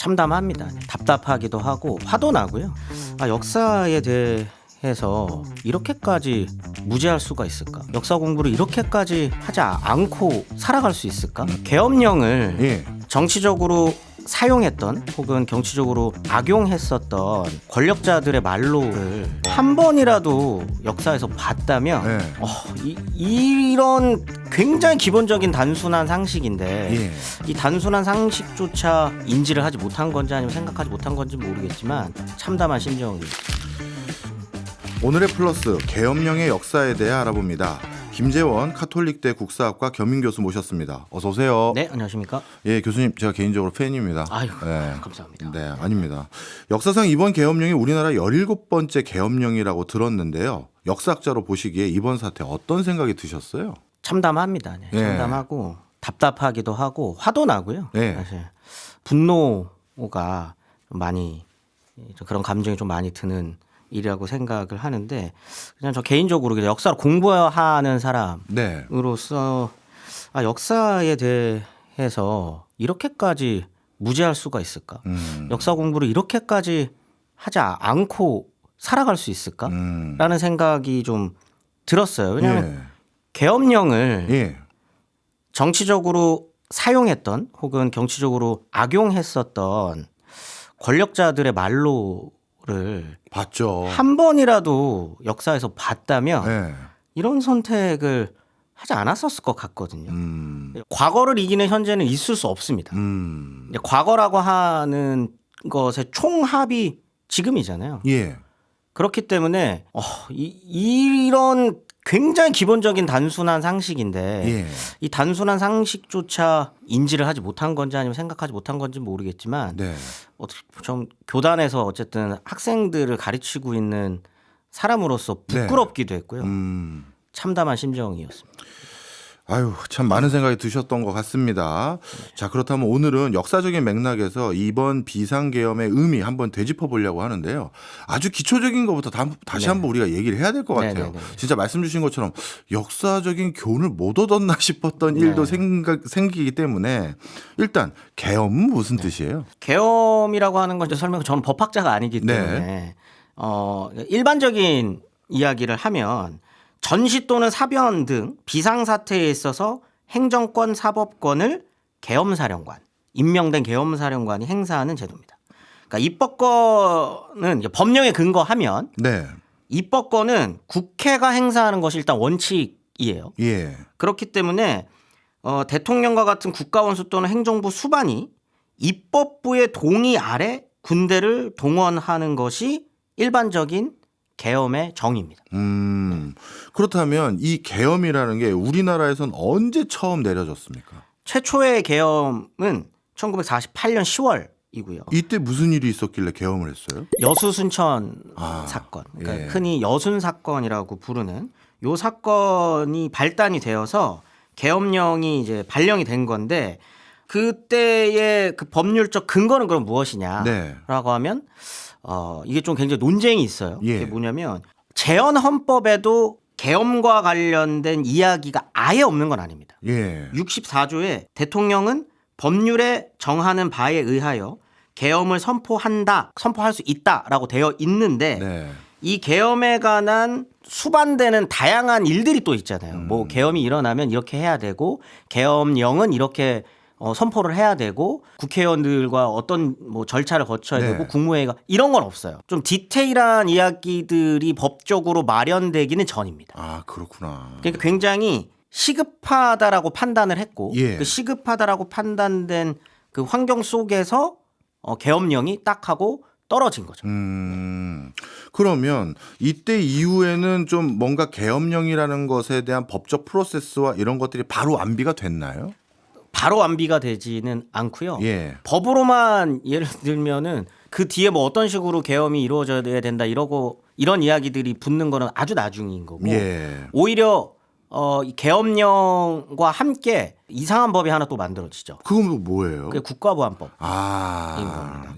참담합니다. 답답하기도 하고 화도 나고요. 역사에 대해서 이렇게까지 무지할 수가 있을까? 역사 공부를 이렇게까지 하지 않고 살아갈 수 있을까? 계엄령을 정치적으로 사용했던 혹은 정치적으로 악용했었던 권력자들의 말로를 한 번이라도 역사에서 봤다면 이런 굉장히 기본적인 단순한 상식인데 이 단순한 상식조차 인지를 하지 못한 건지 아니면 생각하지 못한 건지 모르겠지만 참담한 심정이. 오늘의 플러스 계엄령의 역사에 대해 알아봅니다. 김재원 카톨릭대 국사학과 겸임 교수 모셨습니다. 어서 오세요. 네, 안녕하십니까? 예, 교수님 제가 개인적으로 팬입니다. 아유, 네. 감사합니다. 네, 아닙니다. 역사상 이번 계엄령이 우리나라 17번째 계엄령이라고 들었는데요. 역사학자로 보시기에 이번 사태 어떤 생각이 드셨어요? 참담합니다. 참담하고 답답하기도 하고 화도 나고요. 사실 분노가 많이 그런 감정이 좀 많이 드는 일이라고 생각을 하는데 그냥 저 개인적으로 역사를 공부하는 사람으로서 역사에 대해서 이렇게까지 무지할 수가 있을까? 역사 공부를 이렇게까지 하지 않고 살아갈 수 있을까? 라는 생각이 좀 들었어요. 왜냐하면 계엄령을 정치적으로 사용했던 혹은 정치적으로 악용했었던 권력자들의 말로를 봤죠. 한 번이라도 역사에서 봤다면 이런 선택을 하지 않았었을 것 같거든요. 과거를 이기는 현재는 있을 수 없습니다. 과거라고 하는 것의 총합이 지금이잖아요. 그렇기 때문에 이런 굉장히 기본적인 단순한 상식인데 이 단순한 상식조차 인지를 하지 못한 건지 아니면 생각하지 못한 건지 모르겠지만 좀 교단에서 어쨌든 학생들을 가르치고 있는 사람으로서 부끄럽기도 했고요. 참담한 심정이었습니다. 아유, 참 많은 생각이 드셨던 것 같습니다. 자, 그렇다면 오늘은 역사적인 맥락에서 이번 비상계엄의 의미 한번 되짚어 보려고 하는데요. 아주 기초적인 것부터 다시 한번 우리가 얘기를 해야 될 것 같아요. 진짜 말씀 주신 것처럼 역사적인 교훈을 못 얻었나 싶었던 일도 생기기 때문에 일단 계엄은 무슨 뜻이에요? 계엄이라고 하는 건 설명 저는 법학자가 아니기 때문에 일반적인 이야기를 하면 전시 또는 사변 등 비상사태에 있어서 행정권, 사법권을 계엄사령관, 임명된 계엄사령관이 행사하는 제도입니다. 그러니까 입법권은 법령에 근거하면 입법권은 국회가 행사하는 것이 일단 원칙이에요. 그렇기 때문에 대통령과 같은 국가원수 또는 행정부 수반이 입법부의 동의 아래 군대를 동원하는 것이 일반적인 계엄의 정의입니다. 그렇다면 이 계엄이라는 게 우리나라에선 언제 처음 내려졌습니까? 최초의 계엄은 1948년 10월이고요. 이때 무슨 일이 있었길래 계엄을 했어요? 여수순천 사건, 그러니까 흔히 여순 사건이라고 부르는 요 사건이 발단이 되어서 계엄령이 이제 발령이 된 건데 그때의 그 법률적 근거는 그럼 무엇이냐라고 하면 이게 좀 굉장히 논쟁이 있어요. 이게 뭐냐면 재헌 헌법에도 계엄과 관련된 이야기가 아예 없는 건 아닙니다. 64조에 대통령은 법률에 정하는 바에 의하여 계엄을 선포할 수 있다라고 되어 있는데 이 계엄에 관한 수반되는 다양한 일들이 또 있잖아요. 뭐 계엄이 일어나면 이렇게 해야 되고 계엄령은 이렇게 선포를 해야 되고 국회의원들과 어떤 뭐 절차를 거쳐야 되고 국무회의가 이런 건 없어요. 좀 디테일한 이야기들이 법적으로 마련되기는 전입니다. 아, 그렇구나. 그러니까 굉장히 시급하다라고 판단을 했고 그 시급하다라고 판단된 그 환경 속에서 계엄령이 딱 하고 떨어진 거죠. 그러면 이때 이후에는 좀 뭔가 계엄령이라는 것에 대한 법적 프로세스와 이런 것들이 바로 안비가 됐나요? 바로 완비가 되지는 않고요. 법으로만 예를 들면은 그 뒤에 뭐 어떤 식으로 계엄이 이루어져야 된다 이런 이야기들이 붙는 거는 아주 나중인 거고 오히려 이 계엄령과 함께 이상한 법이 하나 또 만들어지죠. 그건 뭐예요? 그게 국가보안법인 겁니다.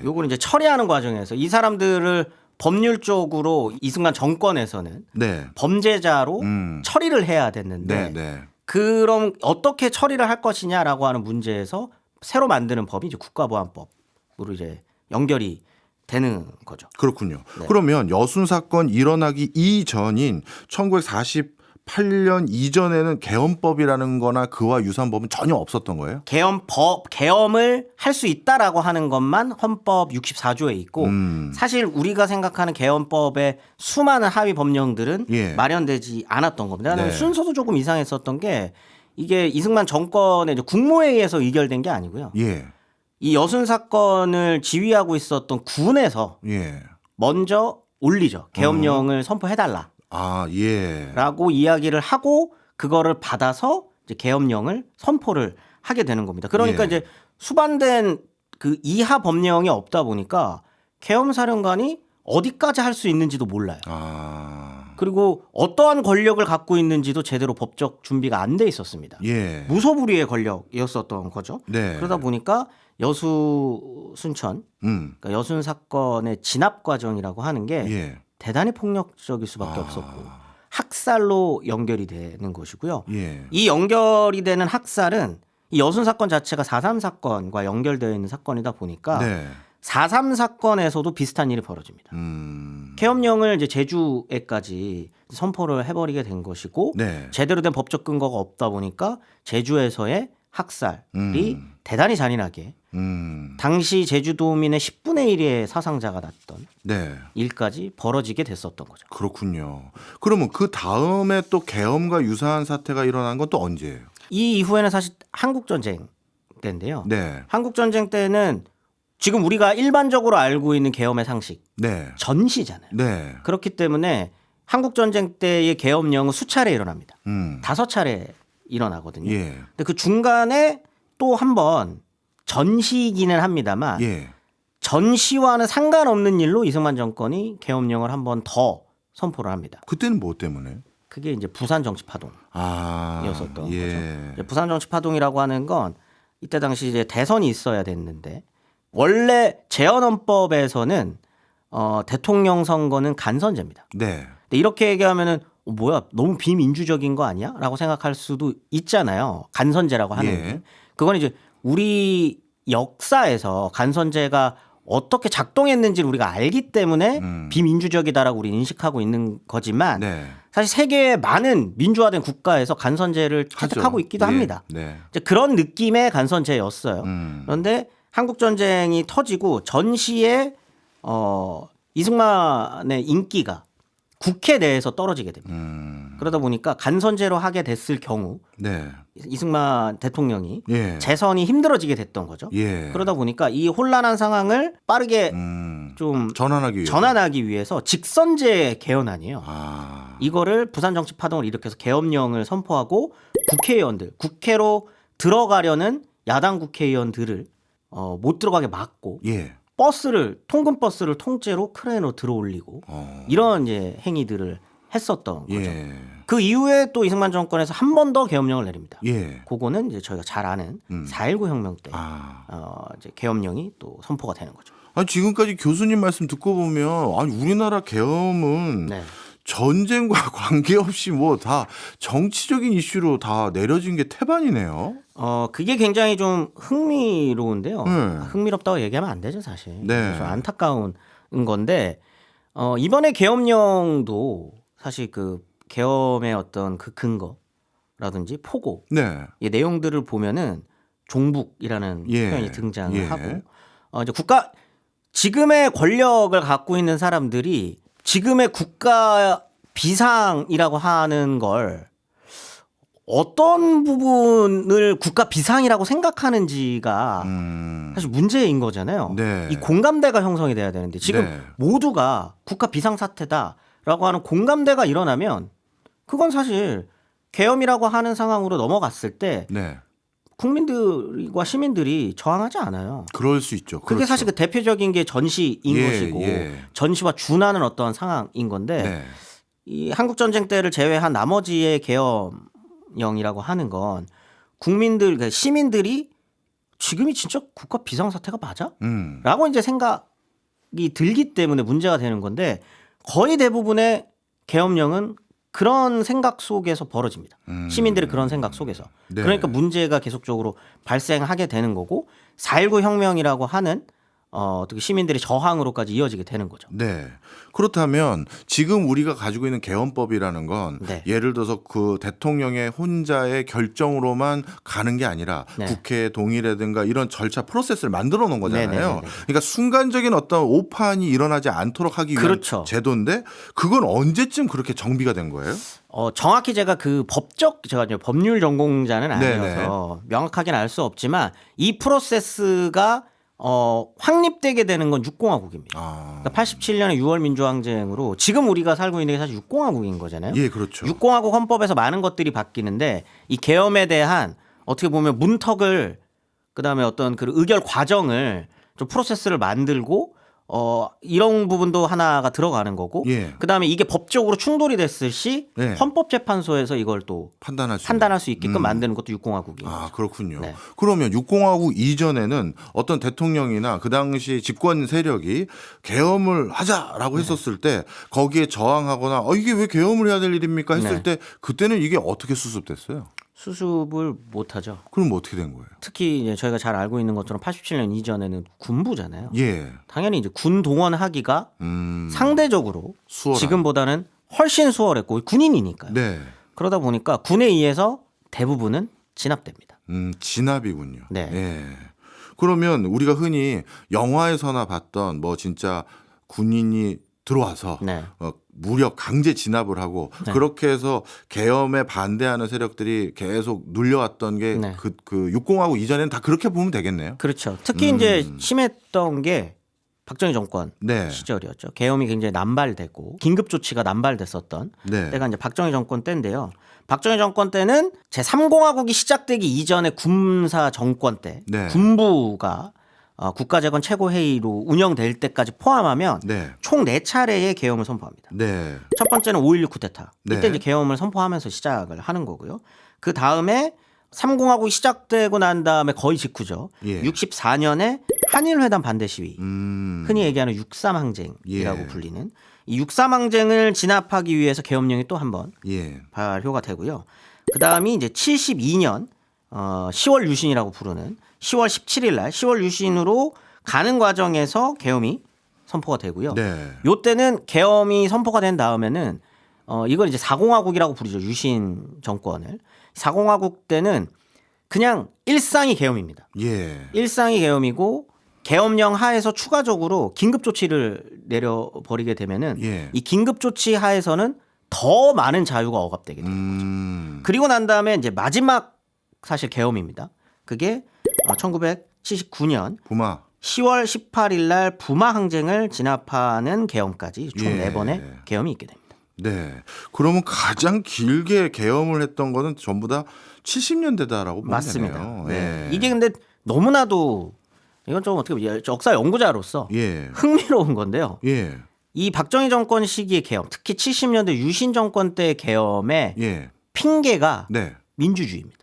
요거는 이제 처리하는 과정에서 이 사람들을 법률적으로 이 순간 정권에서는 범죄자로 처리를 해야 됐는데 그럼 어떻게 처리를 할 것이냐라고 하는 문제에서 새로 만드는 법이 이제 국가보안법. 4.18으로 이제 연결이 되는 거죠. 그렇군요. 네. 그러면 여순 사건 일어나기 이전인 1948년 이전에는 계엄법이라는 거나 그와 유사한 법은 전혀 없었던 거예요? 계엄을 할 수 있다라고 하는 것만 헌법 64조에 있고 사실 우리가 생각하는 계엄법의 수많은 하위 법령들은 예. 마련되지 않았던 겁니다. 네. 순서도 조금 이상했었던 게 이게 이승만 정권의 이제 국무회의에서 의결된 게 아니고요. 예. 이 여순 사건을 지휘하고 있었던 군에서 예. 먼저 올리죠. 계엄령을 선포해달라라고 아, 예. 이야기를 하고 그거를 받아서 이제 계엄령을 선포를 하게 되는 겁니다. 그러니까 예. 이제 수반된 그 이하 법령이 없다 보니까 계엄사령관이 어디까지 할 수 있는지도 몰라요. 아. 그리고 어떠한 권력을 갖고 있는지도 제대로 법적 준비가 안 돼 있었습니다. 예. 무소불위의 권력이었었던 거죠. 네. 그러다 보니까 여수 순천 그러니까 여순 사건의 진압 과정이라고 하는 게 예. 대단히 폭력적일 수밖에 아. 없었고 학살로 연결이 되는 것이고요. 예. 이 연결이 되는 학살은 이 여순 사건 자체가 4.3 사건과 연결되어 있는 사건이다 보니까 네. 4.3 사건에서도 비슷한 일이 벌어집니다. 계엄령을 이제 제주에까지 선포를 해버리게 된 것이고 네. 제대로 된 법적 근거가 없다 보니까 제주에서의 학살이 대단히 잔인하게 당시 제주도민의 10분의 1의 사상자가 났던 네. 일까지 벌어지게 됐었던 거죠. 그렇군요. 그러면 그 다음에 또 계엄과 유사한 사태가 일어난 건 또 언제예요? 이 이후에는 사실 한국전쟁 때인데요. 네. 한국전쟁 때는 지금 우리가 일반적으로 알고 있는 계엄의 상식 네. 전시잖아요. 네. 그렇기 때문에 한국전쟁 때의 계엄령은 수차례 일어납니다. 5차례 일어나거든요. 예. 근데 그 중간에 또 한 번 전시이기는 합니다만 예. 전시와는 상관없는 일로 이승만 정권이 계엄령을 한 번 더 선포를 합니다. 그때는 뭐 때문에? 그게 이제 부산 정치 파동. 아. 이었었던 예. 이제 부산 정치 파동이라고 하는 건 이때 당시 이제 대선이 있어야 됐는데 원래 재헌헌법에서는 대통령 선거는 간선제입니다. 네. 근데 이렇게 얘기하면은 뭐야 너무 비민주적인 거 아니야?라고 생각할 수도 있잖아요. 간선제라고 하는 예. 게 그건 이제 우리 역사에서 간선제가 어떻게 작동했는지를 우리가 알기 때문에 비민주적이다라고 우리 인식하고 있는 거지만 네. 사실 세계의 많은 민주화된 국가에서 간선제를 하죠. 채택하고 있기도 예. 합니다. 네. 이제 그런 느낌의 간선제였어요. 그런데 한국 전쟁이 터지고 전시에 이승만의 인기가 국회 내에서 떨어지게 됩니다. 그러다 보니까 간선제로 하게 됐을 경우 네. 이승만 대통령이 예. 재선이 힘들어지게 됐던 거죠. 예. 그러다 보니까 이 혼란한 상황을 빠르게 좀 전환하기 위해서. 전환하기 위해서 직선제 개헌안이에요. 아. 이거를 부산 정치 파동을 일으켜서 계엄령을 선포하고 국회의원들, 국회로 들어가려는 야당 국회의원들을 못 들어가게 막고 예. 통근 버스를 통째로 크레인으로 들어올리고 이런 이제 행위들을 했었던 거죠. 예. 그 이후에 또 이승만 정권에서 한 번 더 계엄령을 내립니다. 예. 그거는 이제 저희가 잘 아는 4.19 혁명 때 이제 계엄령이 또 선포가 되는 거죠. 아니 지금까지 교수님 말씀 듣고 보면 아니 우리나라 계엄은 네. 전쟁과 관계없이 뭐 다 정치적인 이슈로 다 내려진 게 태반이네요. 그게 굉장히 좀 흥미로운데요. 네. 흥미롭다고 얘기하면 안 되죠, 사실. 네. 좀 안타까운 건데 이번에 계엄령도 사실 그 계엄의 어떤 그 근거라든지 포고 네. 이 내용들을 보면은 종북이라는 예. 표현이 등장을 예. 하고 이제 지금의 권력을 갖고 있는 사람들이 지금의 국가 비상이라고 하는 걸 어떤 부분을 국가 비상이라고 생각하는지가 사실 문제인 거잖아요. 네. 이 공감대가 형성이 돼야 되는데 지금 네. 모두가 국가 비상 사태다라고 하는 공감대가 일어나면 그건 사실 계엄이라고 하는 상황으로 넘어갔을 때 네. 국민들과 시민들이 저항하지 않아요. 그럴 수 있죠. 그게 그렇죠. 사실 그 대표적인 게 전시인 예, 것이고 예. 전시와 준하는 어떤 상황인 건데 네. 이 한국 전쟁 때를 제외한 나머지의 계엄령이라고 하는 건 국민들, 그러니까 시민들이 지금이 진짜 국가 비상 사태가 맞아? 라고 이제 생각이 들기 때문에 문제가 되는 건데 거의 대부분의 계엄령은 그런 생각 속에서 벌어집니다. 시민들의 그런 생각 속에서. 네. 그러니까 문제가 계속적으로 발생하게 되는 거고 4.19 혁명이라고 하는 어떻게 시민들의 저항으로까지 이어지게 되는 거죠. 네. 그렇다면 지금 우리가 가지고 있는 개헌법이라는 건 네. 예를 들어서 그 대통령의 혼자의 결정으로만 가는 게 아니라 네. 국회 동의라든가 이런 절차 프로세스를 만들어 놓은 거잖아요. 네네네네. 그러니까 순간적인 어떤 오판이 일어나지 않도록 하기 위한 그렇죠. 제도인데 그건 언제쯤 그렇게 정비가 된 거예요? 정확히 제가 그 제가 이제 법률 전공자는 아니어서 네네. 명확하게는 알 수 없지만 이 프로세스가 확립되게 되는 건 6공화국입니다. 아. 그러니까 87년에 6월 민주항쟁으로 지금 우리가 살고 있는 게 사실 6공화국인 거잖아요. 예, 그렇죠. 6공화국 헌법에서 많은 것들이 바뀌는데 이 계엄에 대한 어떻게 보면 문턱을 그다음에 어떤 그 의결 과정을 좀 프로세스를 만들고 이런 부분도 하나가 들어가는 거고 예. 그다음에 이게 법적으로 충돌이 됐을 시 네. 헌법재판소에서 이걸 또 판단할 수 있게끔 만드는 것도 6공화국입니다. 아, 그렇군요. 네. 그러면 6공화국 이전에는 어떤 대통령이나 그 당시 집권 세력이 계엄을 하자라고 했었을 때 거기에 저항하거나 이게 왜 계엄을 해야 될 일입니까 했을 때 그때는 이게 어떻게 수습됐어요? 수습을 못하죠. 그럼 뭐 어떻게 된 거예요? 특히 이제 저희가 잘 알고 있는 것처럼 87년 이전에는 군부잖아요. 예. 당연히 이제 군 동원하기가 상대적으로 수월한. 지금보다는 훨씬 수월했고 군인이니까요. 네. 그러다 보니까 군에 의해서 대부분은 진압됩니다. 진압이군요. 네. 예. 그러면 우리가 흔히 영화에서나 봤던 뭐 진짜 군인이 들어와서 네. 무력 강제 진압을 하고 네. 그렇게 해서 계엄에 반대하는 세력들이 계속 눌려왔던 게 네. 그 6공화국 이전에는 다 그렇게 보면 되겠네요. 그렇죠. 특히 이제 심했던 게 박정희 정권 네. 시절이었죠. 계엄이 굉장히 남발됐고 긴급 조치가 남발됐었던 네. 때가 이제 박정희 정권 때인데요. 박정희 정권 때는 제3공화국이 시작되기 이전에 군사 정권 때 네. 군부가 국가재건 최고회의로 운영될 때까지 포함하면 네. 총 4차례의 계엄을 선포합니다. 네. 첫 번째는 5.16 쿠데타. 이때 네. 이제 계엄을 선포하면서 시작을 하는 거고요. 그 다음에 3공화국이 시작되고 난 다음에 거의 직후죠. 예. 64년에 한일회담 반대 시위. 흔히 얘기하는 6.3항쟁이라고 예. 불리는 이 6.3항쟁을 진압하기 위해서 계엄령이 또 한 번 예. 발효가 되고요. 그 다음이 이제 72년 10월 유신이라고 부르는 10월 17일 날 10월 유신으로 가는 과정에서 계엄이 선포가 되고요. 네. 요때는 계엄이 선포가 된 다음에는 이걸 이제 4공화국이라고 부르죠. 유신 정권을. 4공화국 때는 그냥 일상이 계엄입니다. 예. 일상이 계엄이고 계엄령 하에서 추가적으로 긴급 조치를 내려버리게 되면은 예. 이 긴급 조치 하에서는 더 많은 자유가 억압되게 돼요. 그리고 난 다음에 이제 마지막 사실 계엄입니다. 그게 1979년 부마. 10월 18일 날 부마 항쟁을 진압하는 계엄까지 총 예. 4번의 계엄이 있게 됩니다. 네. 그러면 가장 길게 계엄을 했던 거는 전부 다 70년대다라고 보면 맞습니다. 되네요. 네. 예. 이게 근데 너무나도 이건 좀 어떻게 보면 역사 연구자로서 예. 흥미로운 건데요. 예. 이 박정희 정권 시기의 계엄, 특히 70년대 유신 정권 때의 계엄의 예. 핑계가 네. 민주주의입니다.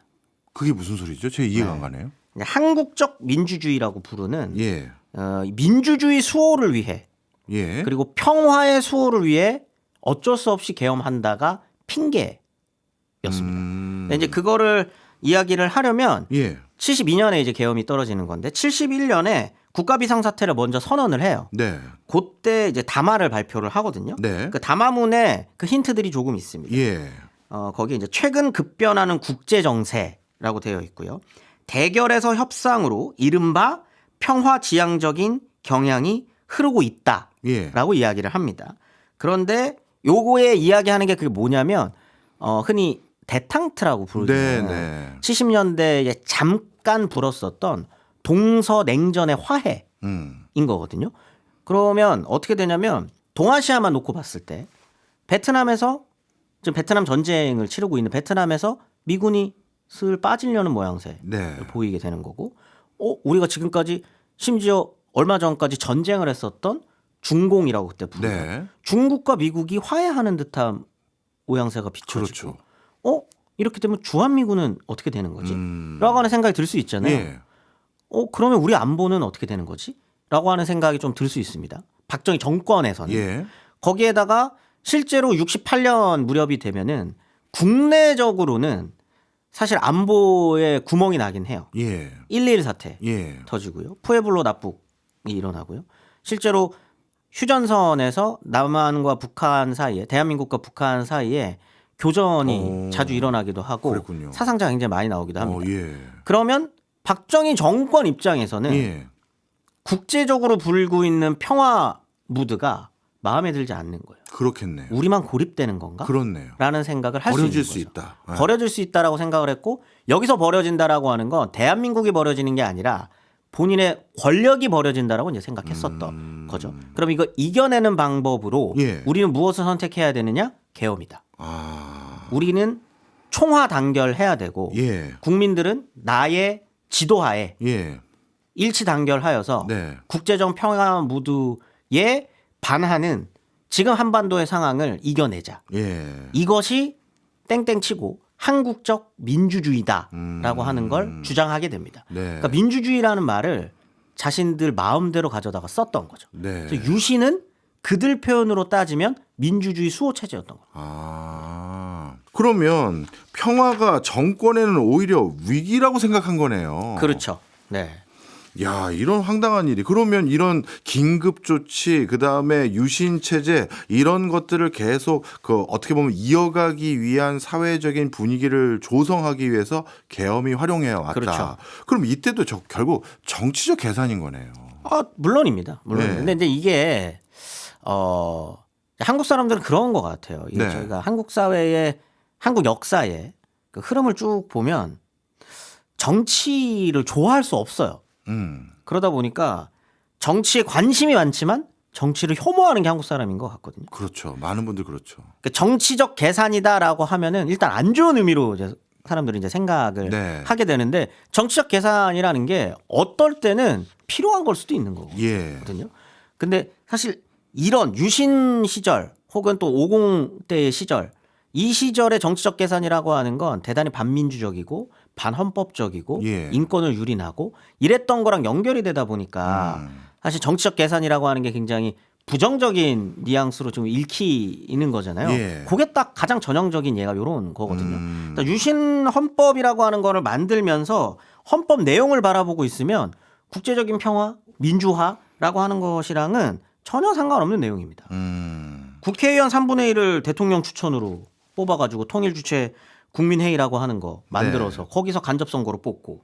그게 무슨 소리죠? 제 이해가 안 네. 가네요. 한국적 민주주의라고 부르는 예. 민주주의 수호를 위해 예. 그리고 평화의 수호를 위해 어쩔 수 없이 계엄한다가 핑계였습니다. 근데 이제 그거를 이야기를 하려면 예. 72년에 이제 계엄이 떨어지는 건데 71년에 국가 비상사태를 먼저 선언을 해요. 네. 그때 이제 담화를 발표를 하거든요. 네. 그 담화문에 그 힌트들이 조금 있습니다. 예. 거기 이제 최근 급변하는 국제 정세라고 되어 있고요. 대결에서 협상으로 이른바 평화 지향적인 경향이 흐르고 있다라고 예. 이야기를 합니다. 그런데 요거에 이야기하는 게 그게 뭐냐면 흔히 데탕트라고 부르는 네, 네. 70년대에 잠깐 불었었던 동서냉전의 화해인 거거든요. 그러면 어떻게 되냐면 동아시아만 놓고 봤을 때 베트남에서 지금 베트남 전쟁을 치르고 있는 베트남에서 미군이 슬 빠지려는 모양새 네. 보이게 되는 거고 우리가 지금까지 심지어 얼마 전까지 전쟁을 했었던 중공이라고 그때 부르죠. 네. 중국과 미국이 화해하는 듯한 모양새가 비춰지고 그렇죠. 이렇게 되면 주한미군은 어떻게 되는 거지? 라고 하는 생각이 들 수 있잖아요. 예. 그러면 우리 안보는 어떻게 되는 거지? 라고 하는 생각이 좀 들 수 있습니다. 박정희 정권에서는. 예. 거기에다가 실제로 68년 무렵이 되면은 국내적으로는 사실 안보에 구멍이 나긴 해요. 예. 1.1 사태 예. 터지고요. 푸에블로 납북 일어나고요. 실제로 휴전선에서 남한과 북한 사이에 대한민국과 북한 사이에 교전이 자주 일어나기도 하고 그랬군요. 사상자가 굉장히 많이 나오기도 합니다. 예. 그러면 박정희 정권 입장에서는 예. 국제적으로 불고 있는 평화 무드가 마음에 들지 않는 거예요. 그렇겠네요. 우리만 고립되는 건가? 그렇네요. 라는 생각을 할 수 있는 버려질 거죠. 수 있다. 예. 버려질 수 있다라고 생각을 했고 여기서 버려진다라고 하는 건 대한민국이 버려지는 게 아니라 본인의 권력이 버려진다라고 이제 생각했었던 거죠. 그럼 이거 이겨내는 방법으로 예. 우리는 무엇을 선택해야 되느냐? 계엄이다. 아. 우리는 총화 단결해야 되고 예. 국민들은 나의 지도하에 예. 일치 단결하여서 네. 국제적 평화 무드에 반하는 지금 한반도의 상황을 이겨내자. 예. 이것이 땡땡치고 한국적 민주주의다라고 하는 걸 주장하게 됩니다. 네. 그러니까 민주주의라는 말을 자신들 마음대로 가져다가 썼던 거죠. 네. 그래서 유신은 그들 표현으로 따지면 민주주의 수호 체제였던 거예요. 아. 그러면 평화가 정권에는 오히려 위기라고 생각한 거네요. 그렇죠. 네. 야, 이런 황당한 일이. 그러면 이런 긴급 조치, 그다음에 유신 체제 이런 것들을 계속 어떻게 보면 이어가기 위한 사회적인 분위기를 조성하기 위해서 계엄이 활용해 왔다. 그렇죠. 그럼 이때도 결국 정치적 계산인 거네요. 물론입니다. 물론. 네. 근데 이제 이게 한국 사람들은 그런 것 같아요. 이게 네. 저희가 한국 사회의 한국 역사의 그 흐름을 쭉 보면 정치를 좋아할 수 없어요. 그러다 보니까 정치에 관심이 많지만 정치를 혐오하는 게 한국 사람인 것 같거든요. 그렇죠. 많은 분들 그렇죠. 그러니까 정치적 계산이다라고 하면은 일단 안 좋은 의미로 이제 사람들이 이제 생각을 네. 하게 되는데 정치적 계산이라는 게 어떨 때는 필요한 걸 수도 있는 예. 거거든요. 근데 사실 이런 유신 시절 혹은 또 50대의 시절 이 시절의 정치적 계산이라고 하는 건 대단히 반민주적이고 반헌법적이고 예. 인권을 유린하고 이랬던 거랑 연결이 되다 보니까 사실 정치적 계산이라고 하는 게 굉장히 부정적인 뉘앙스로 좀 읽히는 거잖아요. 예. 그게 딱 가장 전형적인 예가 이런 거거든요. 그러니까 유신 헌법이라고 하는 거를 만들면서 헌법 내용을 바라보고 있으면 국제적인 평화, 민주화라고 하는 것이랑은 전혀 상관없는 내용입니다. 국회의원 3분의 1을 대통령 추천으로 뽑아가지고 통일 주체 국민회의라고 하는 거 만들어서 네. 거기서 간접 선거로 뽑고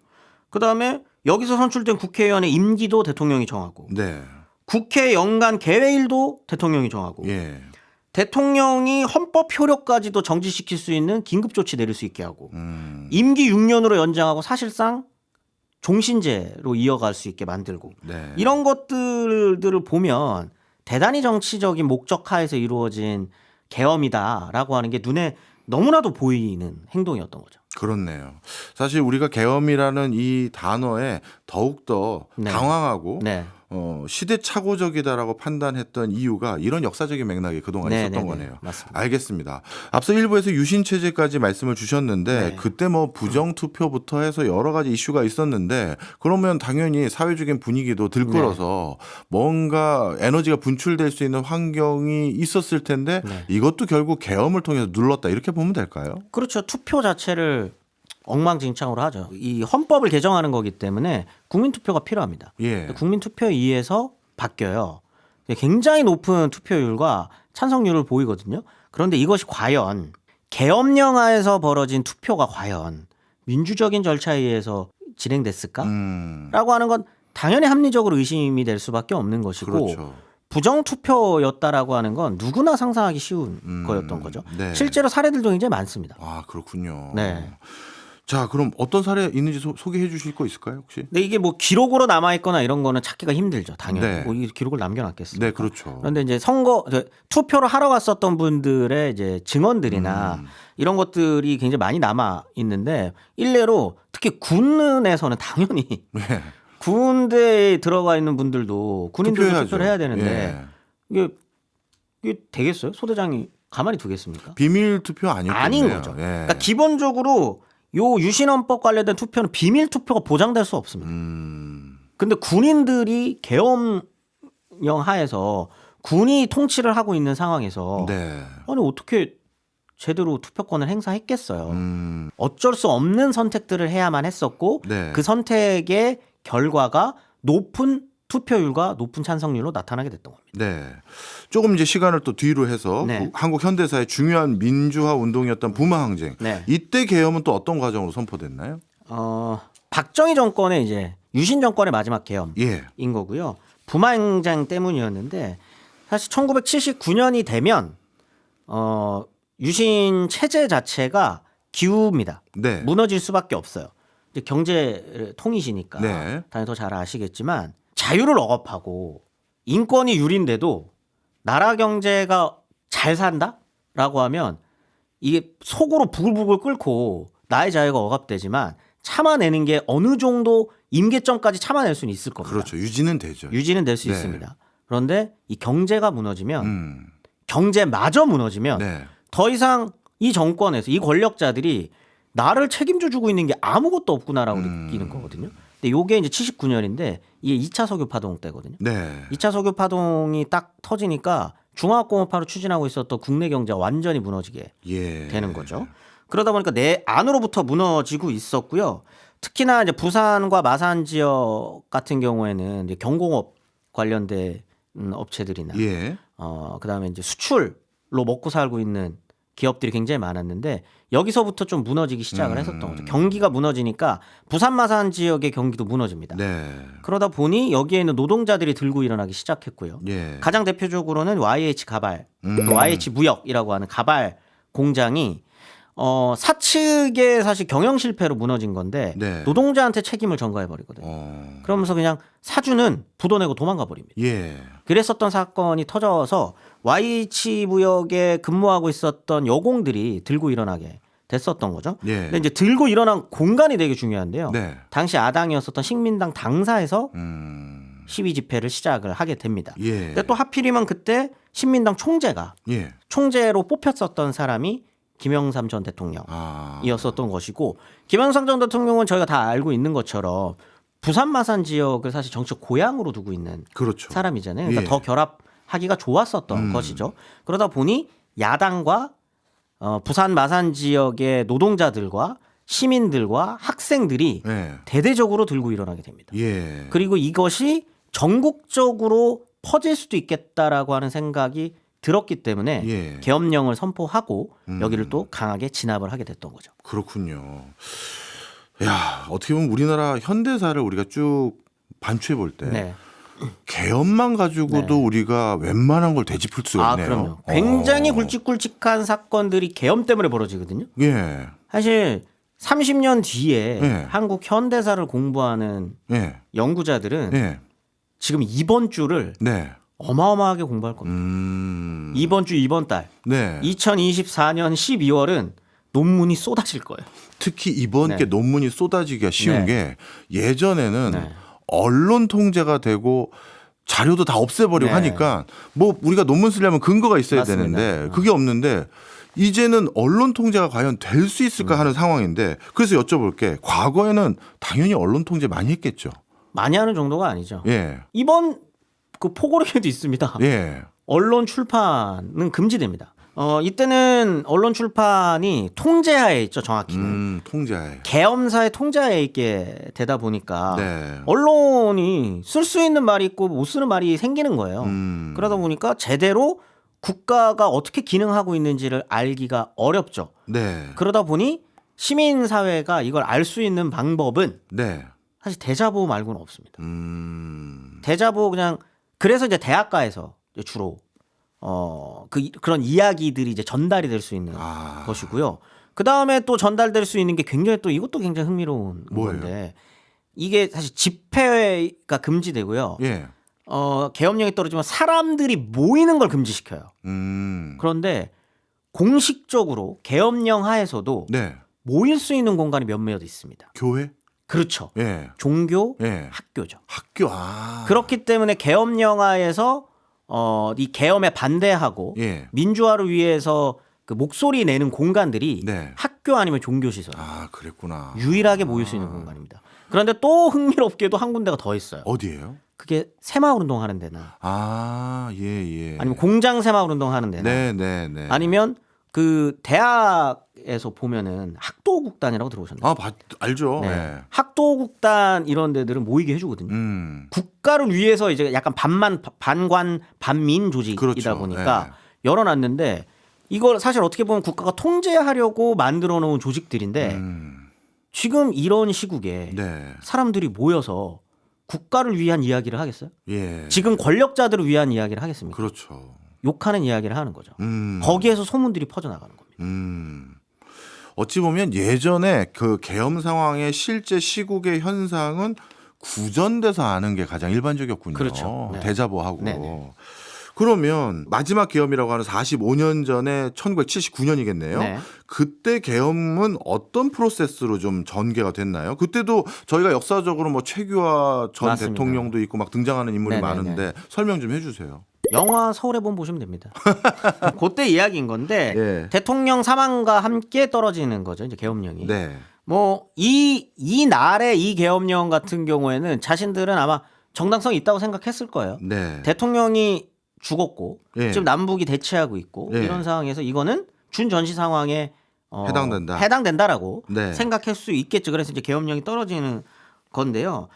그다음에 여기서 선출된 국회의원의 임기도 대통령이 정하고 네. 국회 연간 개회일도 대통령이 정하고 예. 대통령이 헌법 효력까지도 정지시킬 수 있는 긴급 조치 내릴 수 있게 하고 임기 6년으로 연장하고 사실상 종신제로 이어갈 수 있게 만들고 네. 이런 것들을 보면 대단히 정치적인 목적 하에서 이루어진 계엄이다라고 하는 게 눈에 너무나도 보이는 행동이었던 거죠. 그렇네요. 사실 우리가 계엄이라는 이 단어에 더욱더 네. 당황하고 네. 시대착오적이다라고 판단했던 이유가 이런 역사적인 맥락이 그동안 네, 있었던 네, 네. 거네요. 맞습니다. 알겠습니다. 앞서 일부에서 유신 체제까지 말씀을 주셨는데 네. 그때 뭐 부정 투표부터 해서 여러 가지 이슈가 있었는데 그러면 당연히 사회적인 분위기도 들끓어서 뭔가 에너지가 분출될 수 있는 환경이 있었을 텐데 네. 이것도 결국 계엄을 통해서 눌렀다 이렇게 보면 될까요? 그렇죠. 투표 자체를 엉망진창으로 하죠. 이 헌법을 개정하는 거기 때문에 국민투표가 필요합니다. 예. 국민투표에 의해서 바뀌어요. 굉장히 높은 투표율과 찬성률을 보이거든요. 그런데 이것이 과연 계엄령 하에서 벌어진 투표가 과연 민주적인 절차에 의해서 진행됐을까? 라고 하는 건 당연히 합리적으로 의심이 될 수밖에 없는 것이고 그렇죠. 부정투표였다라고 하는 건 누구나 상상하기 쉬운 거였던 거죠. 네. 실제로 사례들도 굉장히 많습니다. 아, 그렇군요. 네. 자, 그럼 어떤 사례 있는지 소개해 주실 거 있을까요, 혹시? 근데 이게 뭐 기록으로 남아 있거나 이런 거는 찾기가 힘들죠. 당연히. 네. 뭐 이 기록을 남겨놨겠습니까? 네, 그렇죠. 그런데 이제 투표를 하러 갔었던 분들의 이제 증언들이나 이런 것들이 굉장히 많이 남아 있는데 일례로 특히 군에서는 당연히 네. 군대에 들어가 있는 분들도 군인들도 투표해야죠. 투표를 해야 되는데 예. 이게 되겠어요? 소대장이 가만히 두겠습니까? 비밀 투표 아니었겠네요. 아닌 거죠. 예. 그러니까 기본적으로 요 유신헌법 관련된 투표는 비밀 투표가 보장될 수 없습니다. 근데 군인들이 계엄령 하에서 군이 통치를 하고 있는 상황에서 네. 아니 어떻게 제대로 투표권을 행사했겠어요. 어쩔 수 없는 선택들을 해야만 했었고 네. 그 선택의 결과가 높은 투표율과 높은 찬성률로 나타나게 됐던 겁니다. 네. 조금 이제 시간을 또 뒤로 해서 네. 한국 현대사의 중요한 민주화 운동이었던 부마항쟁. 네. 이때 계엄은 또 어떤 과정으로 선포됐나요? 박정희 정권의 이제 유신 정권의 마지막 계엄인 예. 거고요. 부마항쟁 때문이었는데 사실 1979년이 되면 유신 체제 자체가 기우입니다. 네. 무너질 수밖에 없어요. 이제 경제 통이시니까 네. 당연히 더 잘 아시겠지만 자유를 억압하고 인권이 유린데도 나라 경제가 잘 산다라고 하면 이게 속으로 부글부글 끓고 나의 자유가 억압되지만 참아내는 게 어느 정도 임계점까지 참아낼 수는 있을 겁니다. 그렇죠. 유지는 되죠. 유지는 될 수 네. 있습니다. 그런데 이 경제가 무너지면 경제마저 무너지면 네. 더 이상 이 정권에서 이 권력자들이 나를 책임져 주고 있는 게 아무것도 없구나라고 느끼는 거거든요. 근데 요게 이제 79년인데 이게 2차 석유 파동 때거든요. 네. 2차 석유 파동이 딱 터지니까 중화공업화로 추진하고 있었던 국내 경제가 완전히 무너지게 예. 되는 거죠. 그러다 보니까 내 안으로부터 무너지고 있었고요. 특히나 이제 부산과 마산 지역 같은 경우에는 이제 경공업 관련된 업체들이나 예. 그다음에 이제 수출로 먹고 살고 있는 기업들이 굉장히 많았는데 여기서부터 좀 무너지기 시작을 했었던 거죠. 경기가 무너지니까 부산 마산 지역의 경기도 무너집니다. 네. 그러다 보니 여기에 있는 노동자들이 들고 일어나기 시작했고요. 예. 가장 대표적으로는 YH 가발, 또 YH 무역이라고 하는 가발 공장이 사측의 사실 경영 실패로 무너진 건데 네. 노동자한테 책임을 전가해 버리거든요. 그러면서 그냥 사주는 부도내고 도망가 버립니다. 예. 그랬었던 사건이 터져서 YH 무역에 근무하고 있었던 여공들이 들고 일어나게 됐었던 거죠. 예. 근데 이제 들고 일어난 공간이 되게 중요한데요. 네. 당시 아당이었었던 식민당 당사에서 시위 집회를 시작을 하게 됩니다. 예. 근데 또 하필이면 그때 신민당 총재가 예. 총재로 뽑혔었던 사람이 김영삼 전 대통령이었었던 것이고 김영삼 전 대통령은 저희가 다 알고 있는 것처럼 부산 마산 지역을 사실 정치적 고향으로 두고 있는 그렇죠. 사람이잖아요. 그러니까 예. 더 결합하기가 좋았었던 것이죠. 그러다 보니 야당과 부산 마산 지역의 노동자들과 시민들과 학생들이 예. 대대적으로 들고 일어나게 됩니다. 예. 그리고 이것이 전국적으로 퍼질 수도 있겠다라고 하는 생각이 들었기 때문에 예. 계엄령을 선포하고 여기를 또 강하게 진압을 하게 됐던 거죠. 그렇군요. 야, 어떻게 보면 우리나라 현대사를 우리가 쭉 반추해 볼 때 네. 계엄만 가지고도 네. 우리가 웬만한 걸 되짚을 수가 있네요. 그럼요. 굉장히 굵직굵직한 사건들이 계엄 때문에 벌어지거든요. 예. 사실 30년 뒤에 네. 한국 현대사를 공부하는 예. 연구자들은 예. 지금 이번 주를 네. 어마어마하게 공부할 겁니다. 이번 주 이번 달 네. 2024년 12월은 논문이 쏟아질 거예요. 특히 이번 네. 게 논문이 쏟아지기가 쉬운 네. 게 예전에는 네. 언론 통제가 되고 자료도 다 없애버리고 네. 하니까 뭐 우리가 논문 쓰려면 근거가 있어야 맞습니다. 되는데 그게 없는데 이제는 언론 통제가 과연 될 수 있을까 하는 상황인데 그래서 여쭤볼게 과거에는 당연히 언론 통제 많이 했겠죠. 많이 하는 정도가 아니죠. 예. 이번 그 포고령에도 있습니다. 예. 언론 출판은 금지됩니다. 이때는 언론 출판이 통제하에 있죠, 정확히는. 통제하에. 계엄사의 통제하에 있게 되다 보니까 네. 언론이 쓸 수 있는 말이 있고 못 쓰는 말이 생기는 거예요. 그러다 보니까 제대로 국가가 어떻게 기능하고 있는지를 알기가 어렵죠. 네. 그러다 보니 시민사회가 이걸 알 수 있는 방법은 네. 사실 대자보 말고는 없습니다. 대자보 그냥 그래서 이제 대학가에서 이제 주로 그런 이야기들이 이제 전달이 될 수 있는 것이고요. 그 다음에 또 전달될 수 있는 게 굉장히 또 이것도 굉장히 흥미로운 뭐예요? 건데 이게 사실 집회가 금지되고요. 예. 계엄령이 떨어지면 사람들이 모이는 걸 금지시켜요. 그런데 공식적으로 계엄령 하에서도 네. 모일 수 있는 공간이 몇몇 있습니다. 교회? 그렇죠. 예. 종교, 예. 학교죠. 학교. 그렇기 때문에 계엄령 하에서 이 계엄에 반대하고 예. 민주화를 위해서 그 목소리 내는 공간들이 네. 학교 아니면 종교시설 그랬구나. 유일하게 모일 수 있는 공간입니다. 그런데 또 흥미롭게도 한 군데가 더 있어요. 어디예요? 그게 새마을 운동 하는 데나 예. 아니면 공장 새마을 운동 하는 데나 네. 아니면 그 대학 지역에서 보면은 학도국단이라고 들어오셨나요? 알죠. 네. 네. 학도국단 이런 데들은 모이게 해주거든요. 국가를 위해서 이제 약간 반관 반민 조직이다 그렇죠. 보니까 네. 열어놨는데 이걸 사실 어떻게 보면 국가가 통제하려고 만들어 놓은 조직들인데 지금 이런 시국에 네. 사람들이 모여서 국가를 위한 이야기를 하겠어요? 예. 지금 권력자들을 위한 이야기를 하겠습니까? 그렇죠. 욕하는 이야기를 하는 거죠. 거기에서 소문들이 퍼져나가는 겁니다. 어찌 보면 예전에 그 계엄 상황의 실제 시국의 현상은 구전돼서 아는 게 가장 일반적이었군요. 그렇죠. 네. 대자보하고. 네네. 그러면 마지막 계엄이라고 하는 45년 전에 1979년이겠네요. 네. 그때 계엄은 어떤 프로세스로 좀 전개가 됐나요? 그때도 저희가 역사적으로 뭐 최규하 전 맞습니다. 대통령도 있고 막 등장하는 인물이 네네네. 많은데 설명 좀 해주세요. 영화 서울의 봄 보시면 됩니다. 그때 이야기인 건데 예. 대통령 사망과 함께 떨어지는 거죠. 이제 계엄령이. 네. 뭐 이 날의 이 계엄령 같은 경우에는 자신들은 아마 정당성이 있다고 생각했을 거예요. 네. 대통령이 죽었고 예. 지금 남북이 대치하고 있고 예. 이런 상황에서 이거는 준전시 상황에 해당된다라고 네. 생각할 수 있겠죠. 그래서 이제 계엄령이 떨어지는 건데요.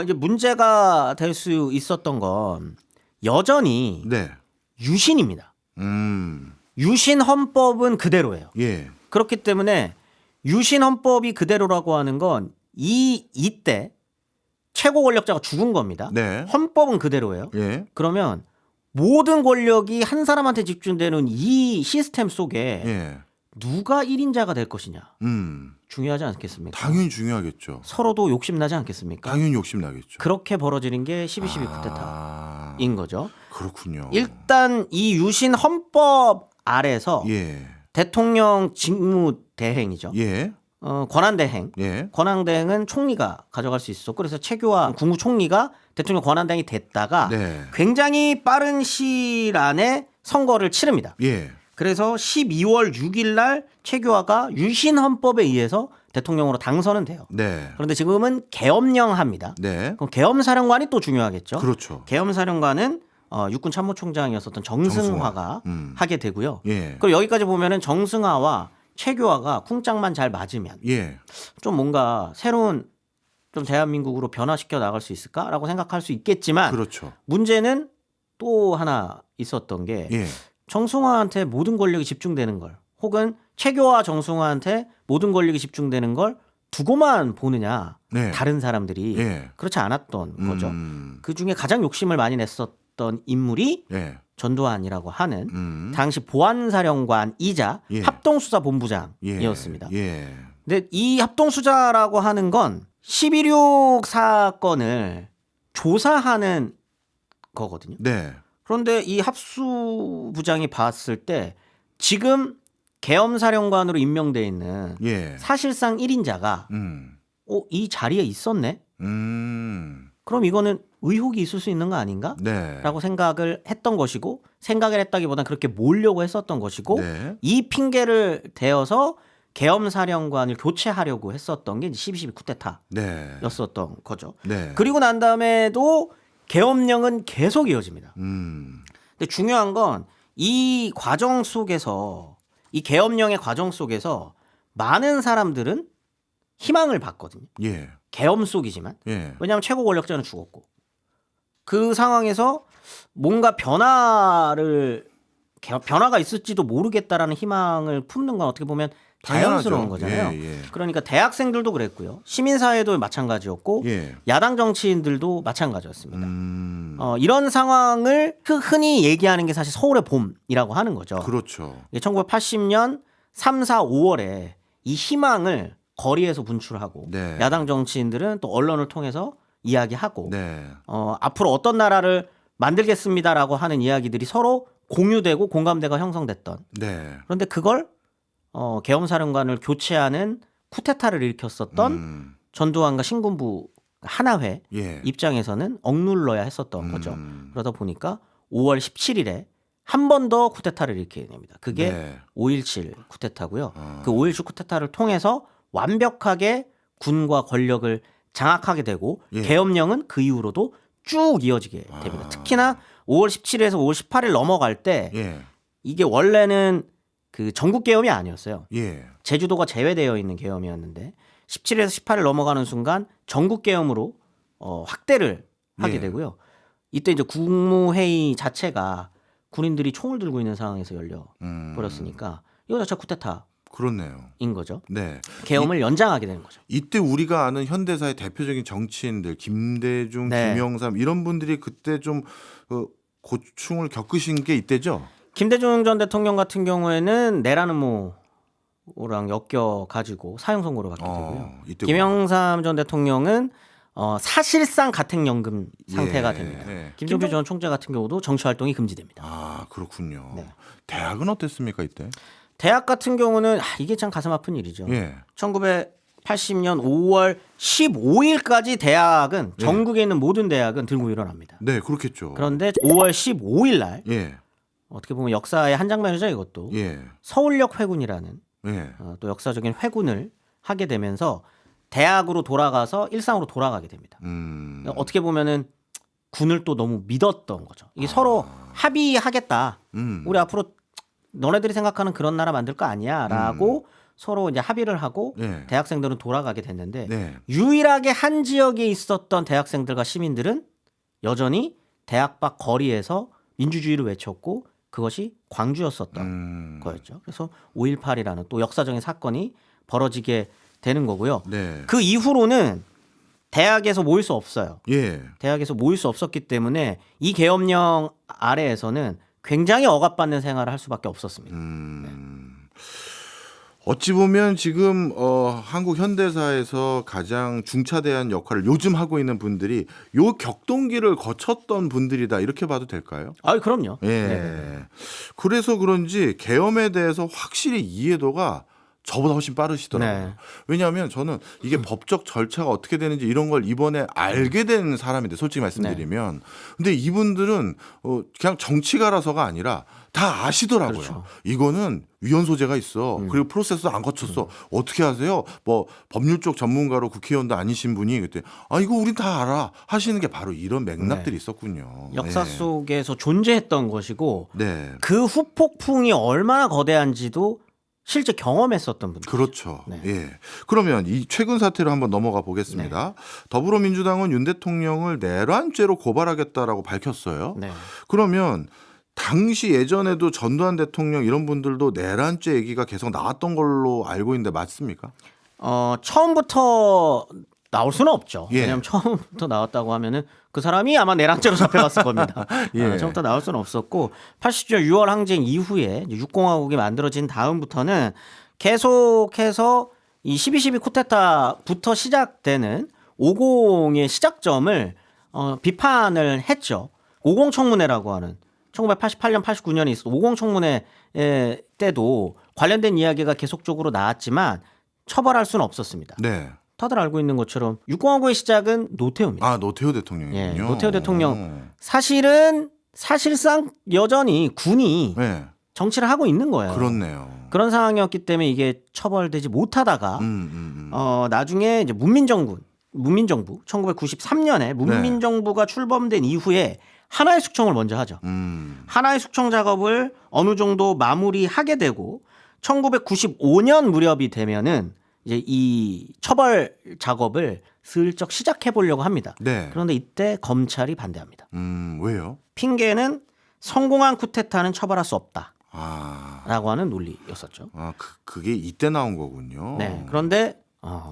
이제 문제가 될 수 있었던 건 여전히 네. 유신입니다. 음. 유신 헌법은 그대로예요. 예. 그렇기 때문에 유신 헌법이 그대로라고 하는 건 이때 최고 권력자가 죽은 겁니다. 네. 헌법은 그대로예요. 예. 그러면 모든 권력이 한 사람한테 집중되는 이 시스템 속에 예. 누가 1인자가 될 것이냐 중요하지 않겠습니까? 당연히 중요하겠죠. 서로도 욕심나지 않겠습니까? 당연히 욕심나겠죠. 그렇게 벌어지는 게 12.12 쿠데타인 거죠. 그렇군요. 일단 이 유신 헌법 아래서 예. 대통령 직무 대행이죠. 예. 권한 대행. 예. 권한 대행은 총리가 가져갈 수 있었고 그래서 최규하 국무총리가 대통령 권한 대행이 됐다가 네. 굉장히 빠른 시일 안에 선거를 치릅니다. 예. 그래서 12월 6일 날 최규하가 유신 헌법에 의해서 대통령으로 당선은 돼요. 네. 그런데 지금은 계엄령합니다. 네. 그럼 계엄사령관이 또 중요하겠죠. 그렇죠. 계엄사령관은 육군 참모총장이었었던 정승화가 하게 되고요. 예. 그리고 여기까지 보면은 정승화와 최규하가 쿵짝만 잘 맞으면 예. 좀 뭔가 새로운 좀 대한민국으로 변화시켜 나갈 수 있을까라고 생각할 수 있겠지만 그렇죠. 문제는 또 하나 있었던 게 예. 정승화한테 모든 권력이 집중되는 걸 혹은 최규하 정승화한테 모든 권력이 집중되는 걸 두고만 보느냐 네. 다른 사람들이 예. 그렇지 않았던 거죠. 그중에 가장 욕심을 많이 냈었던 인물이 예. 전두환이라고 하는 당시 보안사령관이자 예. 합동수사본부장이었습니다. 예. 근데 이 합동수사라고 하는 건 11.6 사건을 조사하는 거거든요. 네. 그런데 이 합수부장이 봤을 때 지금 계엄사령관으로 임명돼 있는 예. 사실상 1인자가 이 자리에 있었네? 그럼 이거는 의혹이 있을 수 있는 거 아닌가? 네. 라고 생각을 했던 것이고 생각을 했다기보다는 그렇게 몰려고 했었던 것이고 네. 이 핑계를 대어서 계엄사령관을 교체하려고 했었던 게 12.12 쿠데타였었던 네. 거죠. 네. 그리고 난 다음에도 계엄령은 계속 이어집니다. 근데 중요한 건 이 과정 속에서 이 계엄령의 과정 속에서 많은 사람들은 희망을 봤거든요. 예. 계엄 속이지만 예. 왜냐하면 최고 권력자는 죽었고 그 상황에서 뭔가 변화가 있을지도 모르겠다라는 희망을 품는 건 어떻게 보면 자연스러운 당연하죠. 거잖아요. 예, 예. 그러니까 대학생들도 그랬고요. 시민사회도 마찬가지였고 예. 야당 정치인들도 마찬가지였습니다. 이런 상황을 흔히 얘기하는 게 사실 서울의 봄이라고 하는 거죠. 그렇죠. 1980년 3, 4, 5월에 이 희망을 거리에서 분출하고 네. 야당 정치인들은 또 언론을 통해서 이야기하고 네. 앞으로 어떤 나라를 만들겠습니다라고 하는 이야기들이 서로 공유되고 공감대가 형성됐던. 네. 그런데 그걸 계엄사령관을 교체하는 쿠데타를 일으켰었던 전두환과 신군부 하나회 예. 입장에서는 억눌러야 했었던 거죠. 그러다 보니까 5월 17일에 한 번 더 쿠데타를 일으키게 됩니다. 그게 네. 5.17 쿠데타고요. 그 5.17 쿠데타를 통해서 완벽하게 군과 권력을 장악하게 되고 예. 계엄령은 그 이후로도 쭉 이어지게 됩니다. 특히나 5월 17일에서 5월 18일 넘어갈 때 예. 이게 원래는 그 전국 계엄이 아니었어요. 예. 제주도가 제외되어 있는 계엄이었는데 17에서 18을 넘어가는 순간 전국 계엄으로 확대를 하게 예. 되고요. 이때 이제 국무회의 자체가 군인들이 총을 들고 있는 상황에서 열려 버렸으니까 이거 자체가 쿠데타인 그렇네요. 거죠. 네. 계엄을 연장하게 되는 거죠. 이때 우리가 아는 현대사의 대표적인 정치인들 김대중, 네. 김영삼 이런 분들이 그때 좀 고충을 겪으신 게 이때죠. 김대중 전 대통령 같은 경우에는 내라는 모랑 엮여 가지고 사형 선고를 받게 되고요. 이때구나. 김영삼 전 대통령은 사실상 가택연금 상태가 예. 됩니다. 예. 김종필 전 총재 같은 경우도 정치 활동이 금지됩니다. 아 그렇군요. 네. 대학은 어땠습니까 이때? 대학 같은 경우는 이게 참 가슴 아픈 일이죠. 예. 1980년 5월 15일까지 대학은 예. 전국에 있는 모든 대학은 들고 일어납니다. 네, 그렇겠죠. 그런데 5월 15일 날 예. 어떻게 보면 역사의 한 장면이죠, 이것도. 예. 서울역 회군이라는 예. 또 역사적인 회군을 하게 되면서 대학으로 돌아가서 일상으로 돌아가게 됩니다. 어떻게 보면은 군을 또 너무 믿었던 거죠. 이게 서로 합의하겠다. 우리 앞으로 너네들이 생각하는 그런 나라 만들 거 아니야라고 서로 이제 합의를 하고 네. 대학생들은 돌아가게 됐는데 네. 유일하게 한 지역에 있었던 대학생들과 시민들은 여전히 대학 밖 거리에서 민주주의를 외쳤고 그것이 광주였었던 거였죠. 그래서 5.18이라는 또 역사적인 사건이 벌어지게 되는 거고요. 네. 그 이후로는 대학에서 모일 수 없어요. 예. 대학에서 모일 수 없었기 때문에 이 계엄령 아래에서는 굉장히 억압받는 생활을 할 수밖에 없었습니다. 어찌 보면 지금 한국 현대사에서 가장 중차대한 역할을 요즘 하고 있는 분들이 요 격동기를 거쳤던 분들이다 이렇게 봐도 될까요? 그럼요. 예. 네. 그래서 그런지 계엄에 대해서 확실히 이해도가 저보다 훨씬 빠르시더라고요. 네. 왜냐하면 저는 이게 법적 절차가 어떻게 되는지 이런 걸 이번에 알게 된 사람인데 솔직히 말씀드리면 네. 근데 이분들은 그냥 정치가라서가 아니라 다 아시더라고요. 그렇죠. 이거는 위헌 소재가 있어. 그리고 프로세스도 안 거쳤어. 어떻게 하세요? 뭐 법률 쪽 전문가로 국회의원도 아니신 분이 그때 이거 우린 다 알아 하시는 게 바로 이런 맥락들이 있었군요. 역사 네. 속에서 존재했던 것이고 네. 그 후폭풍이 얼마나 거대한지도 실제 경험했었던 분들. 그렇죠. 네. 예. 그러면 이 최근 사태로 한번 넘어가 보겠습니다. 더불어민주당은 윤 대통령을 내란죄로 고발하겠다라고 밝혔어요. 네. 그러면 당시 예전에도 전두환 대통령 이런 분들도 내란죄 얘기가 계속 나왔던 걸로 알고 있는데 맞습니까? 처음부터 나올 수는 없죠. 예. 왜냐하면 처음부터 나왔다고 하면은 그 사람이 아마 내란죄로 잡혀갔을 겁니다. 예. 처음부터 나올 수는 없었고 80년 6월 항쟁 이후에 이제 육공화국이 만들어진 다음부터는 계속해서 이 12.12 쿠데타부터 시작되는 50의 시작점을 비판을 했죠. 50 청문회라고 하는 1988년 89년에 있었던 50 청문회 때도 관련된 이야기가 계속적으로 나왔지만 처벌할 수는 없었습니다. 네. 다들 알고 있는 것처럼 육공화국의 시작은 노태우입니다. 노태우 대통령이군요. 예, 노태우 대통령 사실상 여전히 군이 네. 정치를 하고 있는 거예요. 그렇네요. 그런 상황이었기 때문에 이게 처벌되지 못하다가 나중에 이제 문민정부 1993년에 문민정부가 출범된 이후에 하나의 숙청을 먼저 하죠. 하나의 숙청 작업을 어느 정도 마무리하게 되고 1995년 무렵이 되면은 이제 이 처벌 작업을 슬쩍 시작해 보려고 합니다. 네. 그런데 이때 검찰이 반대합니다. 왜요? 핑계는 성공한 쿠데타는 처벌할 수 없다라고 아, 하는 논리였었죠. 그게 이때 나온 거군요. 네. 그런데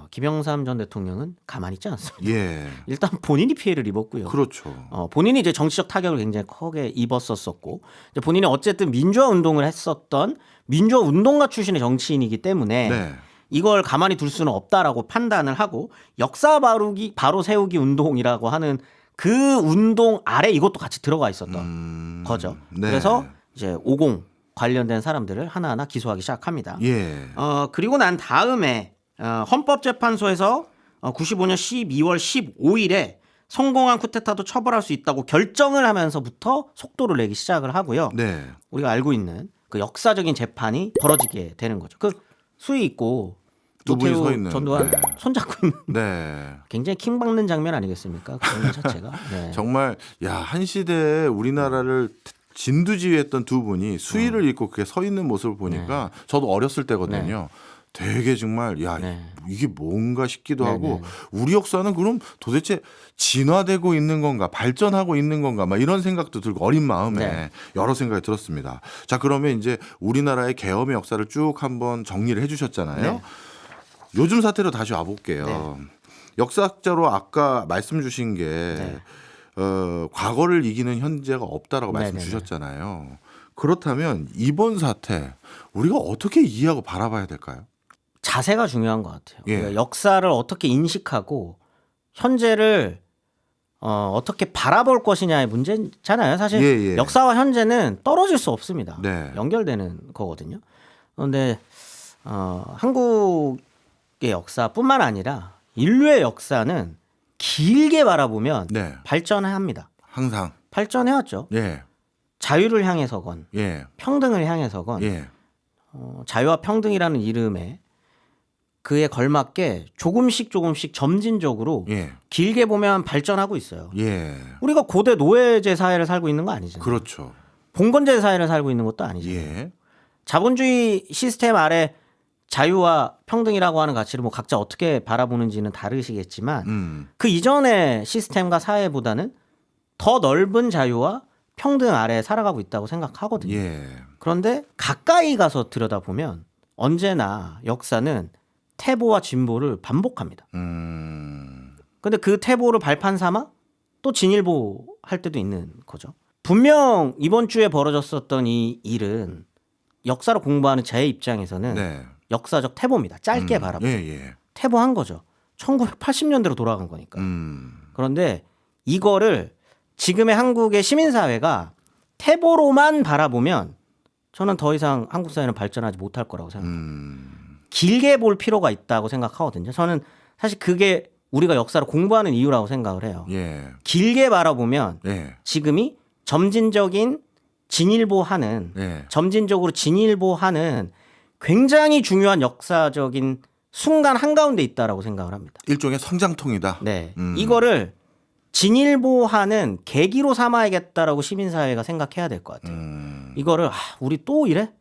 김영삼 전 대통령은 가만히 있지 않습니다. 예. 일단 본인이 피해를 입었고요. 그렇죠. 본인이 이제 정치적 타격을 굉장히 크게 입었었고 이제 본인이 어쨌든 민주화 운동을 했었던 민주화 운동가 출신의 정치인이기 때문에 네. 이걸 가만히 둘 수는 없다라고 판단을 하고 역사 바로 세우기 운동이라고 하는 그 운동 아래 이것도 같이 들어가 있었던 거죠. 네. 그래서 이제 50 관련된 사람들을 하나하나 기소하기 시작합니다. 예. 그리고 난 다음에 헌법재판소에서 95년 12월 15일에 성공한 쿠데타도 처벌할 수 있다고 결정을 하면서부터 속도를 내기 시작을 하고요. 네. 우리가 알고 있는 그 역사적인 재판이 벌어지게 되는 거죠. 그 수위 있고 두 분이 서 노태우 있는. 전두환 네. 손잡고 있는 네. 굉장히 킹받는 장면 아니겠습니까? 그런 자체가. 네. 정말 한 시대에 우리나라를 진두지휘했던 두 분이 수의를 입고 그게 서 있는 모습을 보니까 저도 어렸을 때거든요. 되게 정말 야 네. 이게 뭔가 싶기도 네, 하고 네. 우리 역사는 그럼 도대체 진화되고 있는 건가 발전하고 있는 건가 막 이런 생각도 들고 어린 마음에 네. 여러 생각이 들었습니다. 자 그러면 이제 우리나라의 계엄의 역사를 쭉 한번 정리를 해주셨잖아요. 네. 요즘 사태로 다시 와볼게요. 네. 역사학자로 아까 말씀 주신 게 네. 과거를 이기는 현재가 없다라고 말씀 네네네. 주셨잖아요. 그렇다면 이번 사태 우리가 어떻게 이해하고 바라봐야 될까요? 자세가 중요한 것 같아요. 예. 그러니까 역사를 어떻게 인식하고 현재를 어떻게 바라볼 것이냐의 문제잖아요. 사실 예, 예. 역사와 현재는 떨어질 수 없습니다. 네. 연결되는 거거든요. 그런데 한국의 역사뿐만 아니라 인류의 역사는 길게 바라보면 네. 발전합니다. 항상. 발전해왔죠. 예. 자유를 향해서건 예. 평등을 향해서건 예. 자유와 평등이라는 이름에 그에 걸맞게 조금씩 점진적으로 예. 길게 보면 발전하고 있어요. 예. 우리가 고대 노예제 사회를 살고 있는 거 아니잖아요. 그렇죠. 봉건제 사회를 살고 있는 것도 아니잖아요. 예. 자본주의 시스템 아래 자유와 평등이라고 하는 가치를 뭐 각자 어떻게 바라보는지는 다르시겠지만 그 이전의 시스템과 사회보다는 더 넓은 자유와 평등 아래 살아가고 있다고 생각하거든요. 예. 그런데 가까이 가서 들여다보면 언제나 역사는 태보와 진보를 반복합니다. 근데 그 태보를 발판 삼아 또 진일보 할 때도 있는 거죠. 분명 이번 주에 벌어졌었던 이 일은 역사를 공부하는 제 입장에서는 네. 역사적 태보입니다. 짧게 바라보면. 예, 예. 태보한 거죠. 1980년대로 돌아간 거니까. 음. 그런데 이거를 지금의 한국의 시민사회가 태보로만 바라보면 저는 더 이상 한국 사회는 발전하지 못할 거라고 생각합니다. 길게 볼 필요가 있다고 생각하거든요. 저는 사실 그게 우리가 역사를 공부하는 이유라고 생각을 해요. 예. 길게 바라보면 예. 지금이 점진적인 진일보하는 예. 점진적으로 진일보하는 굉장히 중요한 역사적인 순간 한가운데 있다라고 생각을 합니다. 일종의 성장통이다. 네. 이거를 진일보하는 계기로 삼아야겠다라고 시민사회가 생각해야 될 것 같아요. 이거를 우리 또 이래?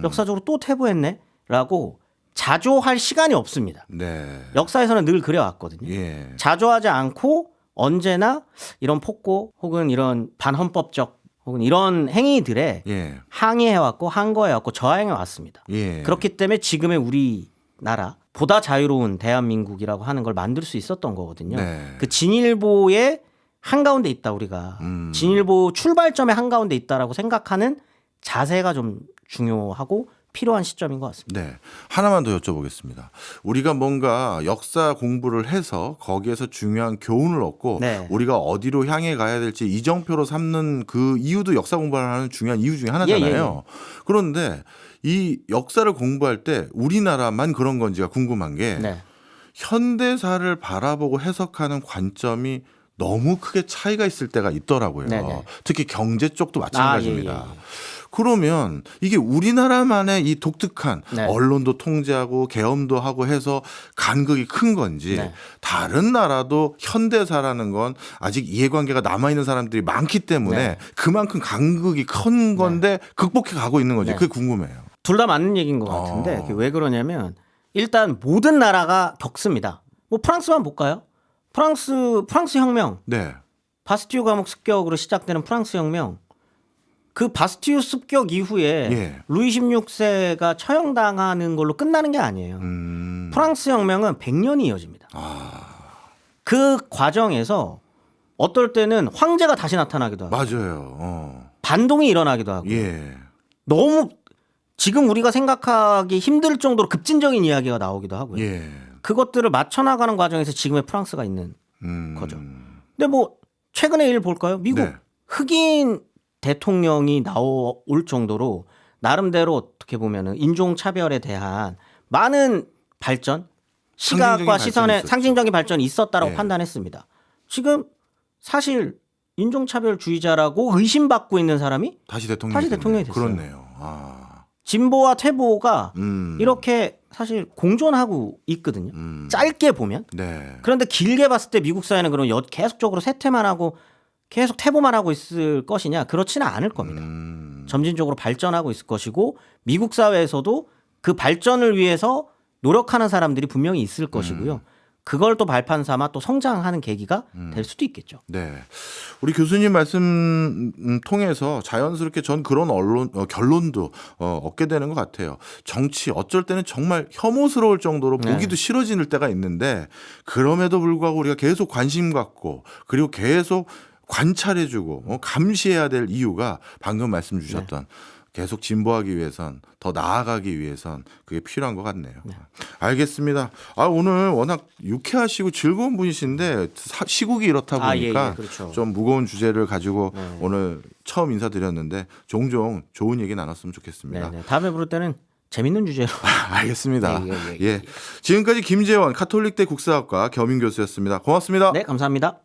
역사적으로 또 태보했네? 라고 자조할 시간이 없습니다. 네. 역사에서는 늘 그래왔거든요. 예. 자조하지 않고 언제나 이런 폭고 혹은 이런 반헌법적 혹은 이런 행위들에 예. 항의해왔고 항거해왔고 저항해왔습니다. 예. 그렇기 때문에 지금의 우리나라 보다 자유로운 대한민국이라고 하는 걸 만들 수 있었던 거거든요. 네. 그 진일보의 한가운데 있다 우리가. 진일보 출발점의 한가운데 있다라고 생각하는 자세가 좀 중요하고 필요한 시점인 것 같습니다. 네. 하나만 더 여쭤보겠습니다. 우리가 뭔가 역사 공부를 해서 거기에서 중요한 교훈을 얻고 네. 우리가 어디로 향해 가야 될지 이정표로 삼는 그 이유도 역사 공부를 하는 중요한 이유 중에 하나잖아요. 그런데 이 역사를 공부할 때 우리나라만 그런 건지가 궁금한 게 네. 현대사를 바라보고 해석하는 관점이 너무 크게 차이가 있을 때가 있더라고요. 네네. 특히 경제 쪽도 마찬가지입니다. 예. 그러면 이게 우리나라만의 이 독특한 네. 언론도 통제하고 계엄도 하고 해서 간극이 큰 건지 네. 다른 나라도 현대사라는 건 아직 이해관계가 남아있는 사람들이 많기 때문에 네. 그만큼 간극이 큰 건데 극복해 가고 있는 건지 네. 그게 궁금해요. 둘 다 맞는 얘기인 것 같은데 그게 왜 그러냐면 일단 모든 나라가 겪습니다. 뭐 프랑스만 볼까요? 프랑스 혁명, 네. 바스티유 감옥 습격으로 시작되는 프랑스 혁명. 그 바스티유 습격 이후에 예. 루이 16세가 처형당하는 걸로 끝나는 게 아니에요. 프랑스 혁명은 100년이 이어집니다. 그 과정에서 어떨 때는 황제가 다시 나타나기도 하고 맞아요. 반동이 일어나기도 하고 예. 너무 지금 우리가 생각하기 힘들 정도로 급진적인 이야기가 나오기도 하고요. 예. 그것들을 맞춰나가는 과정에서 지금의 프랑스가 있는 거죠. 근데 뭐 최근의 일 볼까요? 미국 네. 흑인 대통령이 나올 정도로 나름대로 어떻게 보면은 인종차별에 대한 많은 발전, 시각과 상징적인 시선의 발전이 있었죠. 상징적인 발전이 있었다라고 예. 판단했습니다. 지금 사실 인종차별주의자라고 의심받고 있는 사람이 다시 대통령이 다시 대통령이 됐어요. 그렇네요. 진보와 퇴보가 음. 이렇게 사실 공존하고 있거든요. 짧게 보면. 네. 그런데 길게 봤을 때 미국 사회는 그럼 계속적으로 쇠퇴만 하고 계속 태보만 하고 있을 것이냐? 그렇지는 않을 겁니다. 점진적으로 발전하고 있을 것이고 미국 사회에서도 그 발전을 위해서 노력하는 사람들이 분명히 있을 것이고요. 그걸 또 발판 삼아 또 성장하는 계기가 될 수도 있겠죠. 네. 우리 교수님 말씀 통해서 자연스럽게 전 그런 결론도 얻게 되는 것 같아요. 정치 어쩔 때는 정말 혐오스러울 정도로 보기도 싫어지는 때가 있는데 그럼에도 불구하고 우리가 계속 관심 갖고 그리고 계속 관찰해주고 감시해야 될 이유가 방금 말씀 주셨던 계속 진보하기 위해선 더 나아가기 위해선 그게 필요한 것 같네요. 알겠습니다. 오늘 워낙 유쾌하시고 즐거운 분이신데 시국이 이렇다 보니까 그렇죠. 좀 무거운 주제를 가지고 오늘 처음 인사드렸는데 종종 좋은 얘기 나눴으면 좋겠습니다. 다음에 부를 때는 재밌는 주제로. 알겠습니다. 예. 지금까지 김재원 카톨릭대 국사학과 겸임 교수였습니다. 고맙습니다. 네, 감사합니다.